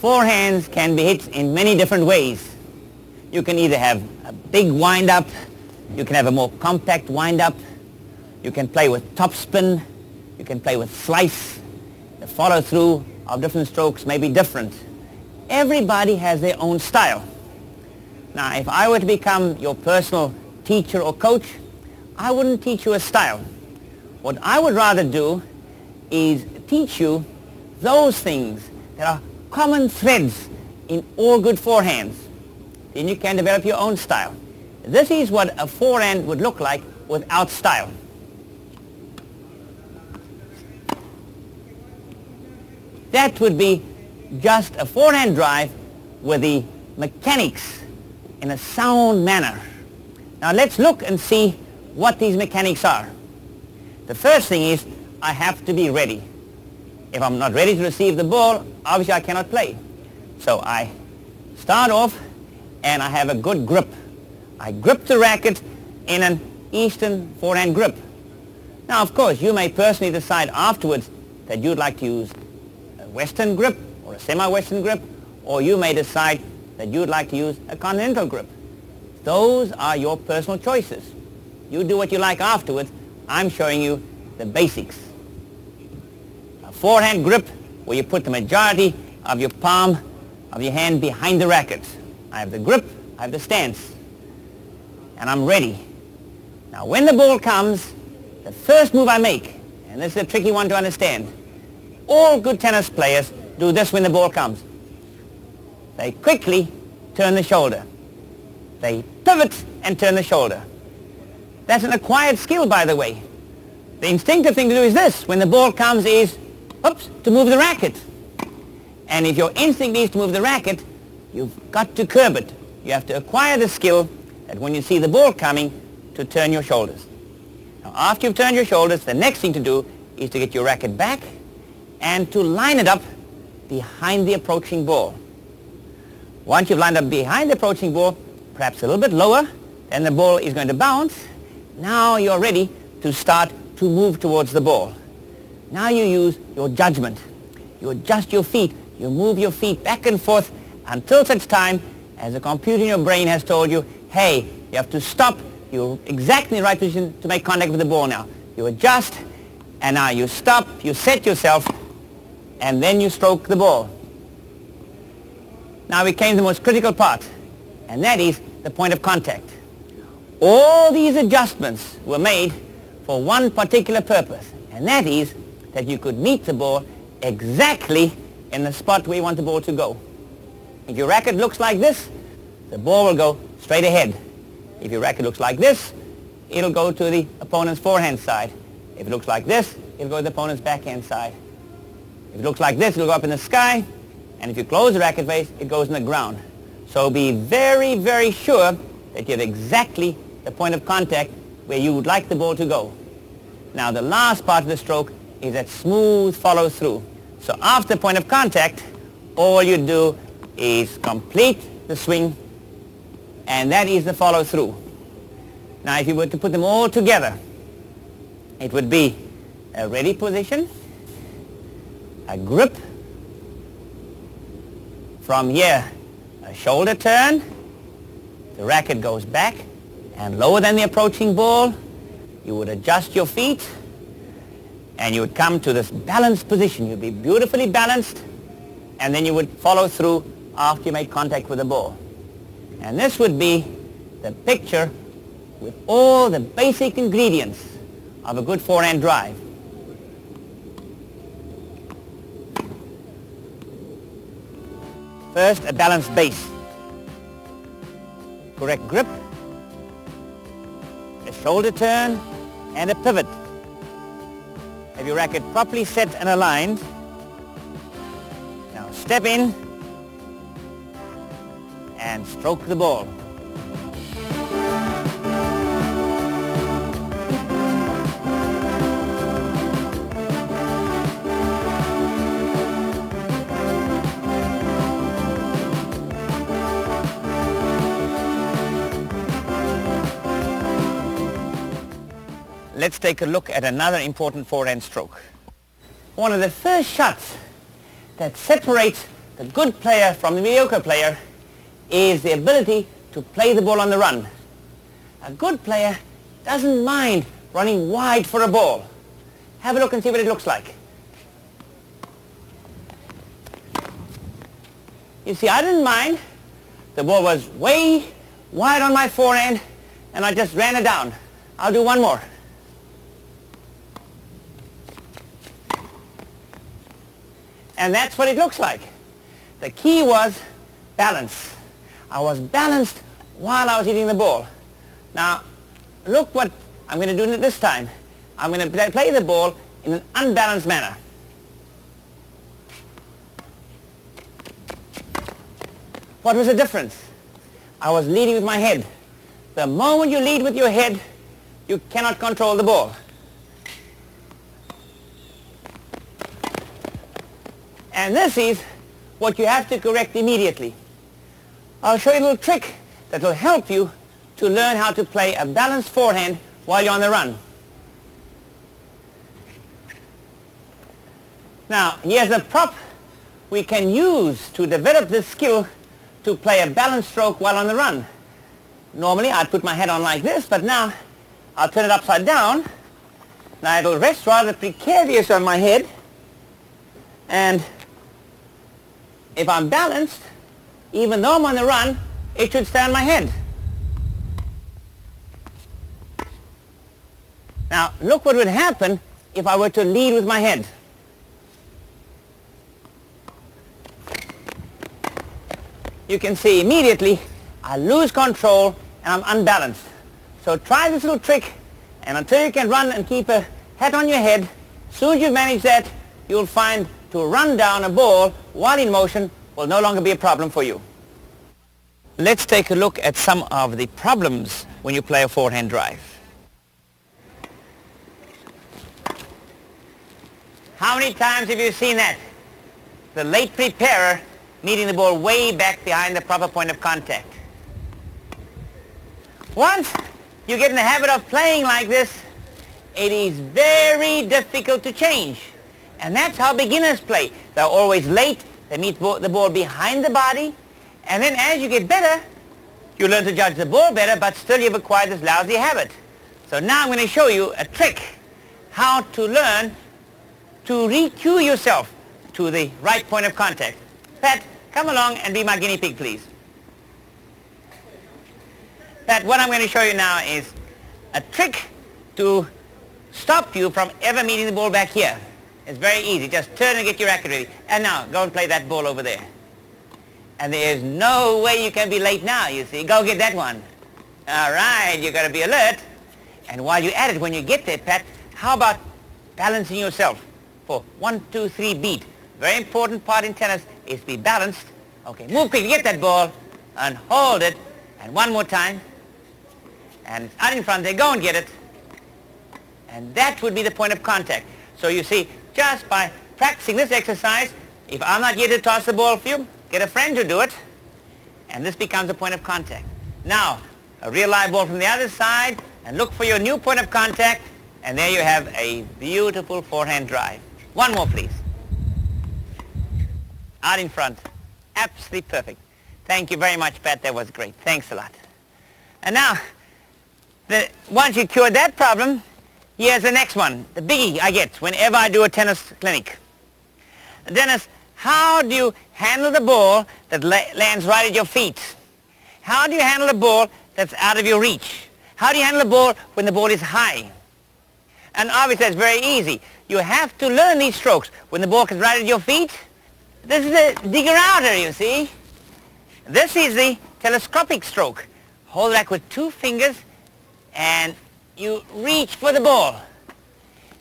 forehands can be hit in many different ways. You can either have a big wind-up, you can have a more compact wind-up, you can play with topspin, you can play with slice. The follow-through of different strokes may be different. Everybody has their own style. Now, if I were to become your personal teacher or coach, I wouldn't teach you a style. What I would rather do is teach you those things that are common threads in all good forehands. Then you can develop your own style. This is what a forehand would look like without style. That would be just a forehand drive with the mechanics in a sound manner. Now let's look and see what these mechanics are. The first thing is I have to be ready. If I'm not ready to receive the ball, obviously I cannot play. So I start off and I have a good grip. I grip the racket in an Eastern forehand grip. Now of course you may personally decide afterwards that you'd like to use a Western grip or a semi-Western grip, or you may decide that you'd like to use a continental grip. Those are your personal choices. You do what you like afterwards. I'm showing you the basics. A forehand grip where you put the majority of your palm of your hand behind the racket. I have the grip, I have the stance, and I'm ready. Now when the ball comes, the first move I make, and this is a tricky one to understand, all good tennis players do this when the ball comes. They quickly turn the shoulder. They pivot and turn the shoulder. That's an acquired skill, by the way. The instinctive thing to do is this. When the ball comes is, oops, to move the racket. And if your instinct is to move the racket, you've got to curb it. You have to acquire the skill that when you see the ball coming, to turn your shoulders. Now, after you've turned your shoulders, the next thing to do is to get your racket back and to line it up behind the approaching ball. Once you've lined up behind the approaching ball, perhaps a little bit lower, then the ball is going to bounce. Now you're ready to start to move towards the ball. Now you use your judgment. You adjust your feet. You move your feet back and forth until such time as the computer in your brain has told you, hey, you have to stop. You're exactly in the right position to make contact with the ball now. You adjust, and now you stop, you set yourself, and then you stroke the ball. Now we came to the most critical part, and that is the point of contact. All these adjustments were made for one particular purpose, and that is that you could meet the ball exactly in the spot where you want the ball to go. If your racket looks like this, the ball will go straight ahead. If your racket looks like this, it'll go to the opponent's forehand side. If it looks like this, it'll go to the opponent's backhand side. If it looks like this, it'll go up in the sky, and if you close the racket face, it goes in the ground. So be very, very sure that you have exactly the point of contact where you would like the ball to go. Now the last part of the stroke is that smooth follow through. So after the point of contact, all you do is complete the swing, and that is the follow through. Now if you were to put them all together, it would be a ready position, a grip, from here a shoulder turn, the racket goes back and lower than the approaching ball. You would adjust your feet and you would come to this balanced position. You'd be beautifully balanced, and then you would follow through after you made contact with the ball. And this would be the picture with all the basic ingredients of a good forehand drive. First, a balanced base. Correct grip, a shoulder turn, and a pivot. Have your racket properly set and aligned. Now step in and stroke the ball. Let's take a look at another important forehand stroke. One of the first shots that separates the good player from the mediocre player is the ability to play the ball on the run. A good player doesn't mind running wide for a ball. Have a look and see what it looks like. You see, I didn't mind. The ball was way wide on my forehand, and I just ran it down. I'll do one more. And that's what it looks like. The key was balance. I was balanced while I was hitting the ball. Now, look what I'm going to do this time. I'm going to play the ball in an unbalanced manner. What was the difference? I was leading with my head. The moment you lead with your head, you cannot control the ball. And this is what you have to correct immediately. I'll show you a little trick that will help you to learn how to play a balanced forehand while you're on the run. Now, here's a prop we can use to develop this skill to play a balanced stroke while on the run. Normally, I'd put my head on like this, but now I'll turn it upside down. Now, it'll rest rather precarious on my head. And if I'm balanced, even though I'm on the run, it should stay on my head. Now, look what would happen if I were to lead with my head. You can see immediately I lose control and I'm unbalanced. So try this little trick, and until you can run and keep a hat on your head, as soon as you've managed that, you'll find to run down a ball while in motion will no longer be a problem for you. Let's take a look at some of the problems when you play a forehand drive. How many times have you seen that? The late preparer meeting the ball way back behind the proper point of contact. Once you get in the habit of playing like this, it is very difficult to change. And that's how beginners play. They're always late, they meet the ball behind the body, and then as you get better, you learn to judge the ball better, but still you've acquired this lousy habit. So now I'm going to show you a trick how to learn to re-cue yourself to the right point of contact. Pat, come along and be my guinea pig, please. Pat, what I'm going to show you now is a trick to stop you from ever meeting the ball back here. It's very easy. Just turn and get your racket ready. And now, go and play that ball over there. And there's no way you can be late now, you see. Go get that one. All right, you got to be alert. And while you're at it, when you get there, Pat, how about balancing yourself for 1, 2, 3 beat? Very important part in tennis is to be balanced. Okay, move quickly, get that ball, and hold it. And one more time. And it's out in front there, go and get it. And that would be the point of contact. So you see, just by practicing this exercise, if I'm not here to toss the ball for you, get a friend to do it, and this becomes a point of contact. Now, a real live ball from the other side, and look for your new point of contact, and there you have a beautiful forehand drive. One more, please. Out in front. Absolutely perfect. Thank you very much, Pat. That was great. Thanks a lot. And now, once you cured that problem, here's the next one, the biggie I get whenever I do a tennis clinic. Dennis, how do you handle the ball that lands right at your feet? How do you handle the ball that's out of your reach? How do you handle the ball when the ball is high? And obviously that's very easy. You have to learn these strokes. When the ball comes right at your feet, this is the digger-outer, you see. This is the telescopic stroke. Hold it back with 2 fingers and you reach for the ball.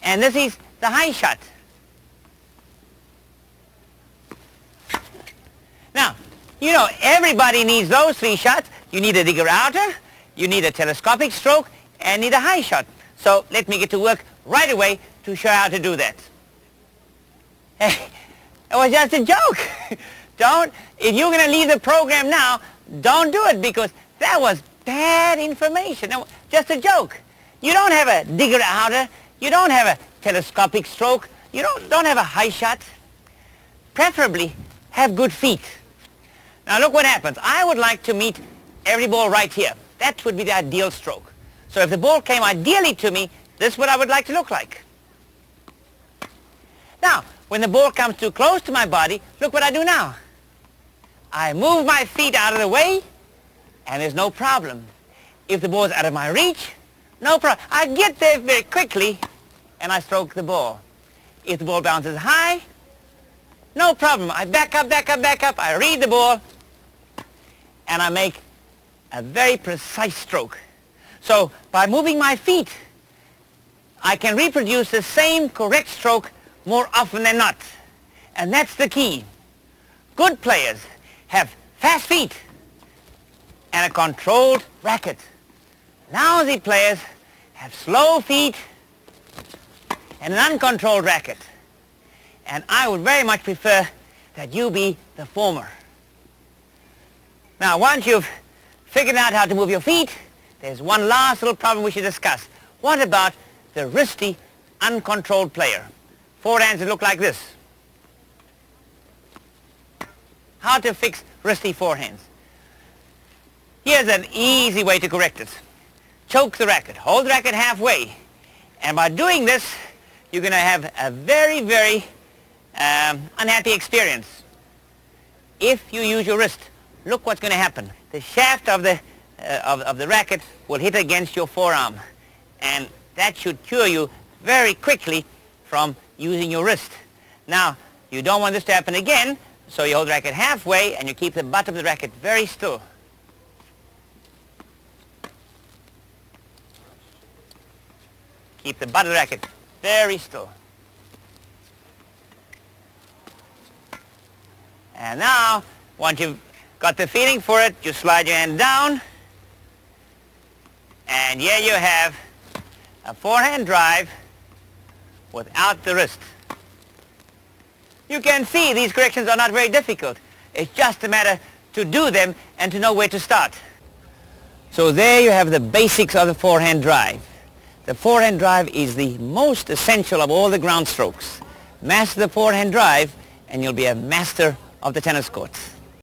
And this is the high shot. Now, you know, everybody needs those 3 shots. You need a digger-outer, you need a telescopic stroke, and need a high shot. So let me get to work right away to show you how to do that. Hey, it was just a joke. If you're going to leave the program now, don't do it, because that was bad information. Just a joke. You don't have a digger-outer, you don't have a telescopic stroke, you don't have a high shot. Preferably, have good feet. Now look what happens. I would like to meet every ball right here. That would be the ideal stroke. So if the ball came ideally to me, this is what I would like to look like. Now, when the ball comes too close to my body, look what I do now. I move my feet out of the way, and there's no problem. If the ball is out of my reach, no problem. I get there very quickly, and I stroke the ball. If the ball bounces high, no problem. I back up, back up, back up. I read the ball, and I make a very precise stroke. So by moving my feet, I can reproduce the same correct stroke more often than not. And that's the key. Good players have fast feet and a controlled racket. Lousy players have slow feet and an uncontrolled racket. And I would very much prefer that you be the former. Now, once you've figured out how to move your feet, there's one last little problem we should discuss. What about the wristy, uncontrolled player? Forehands that look like this. How to fix wristy forehands. Here's an easy way to correct it. Choke the racket. Hold the racket halfway. And by doing this, you're going to have a very, very unhappy experience. If you use your wrist, look what's going to happen. The shaft of the racket will hit against your forearm. And that should cure you very quickly from using your wrist. Now, you don't want this to happen again, so you hold the racket halfway and you keep the butt of the racket very still. Keep the butt of the racket very still. And now, once you've got the feeling for it, you slide your hand down, and here you have a forehand drive without the wrist. You can see these corrections are not very difficult. It's just a matter to do them and to know where to start. So there you have the basics of the forehand drive. The forehand drive is the most essential of all the ground strokes. Master the forehand drive and you'll be a master of the tennis courts.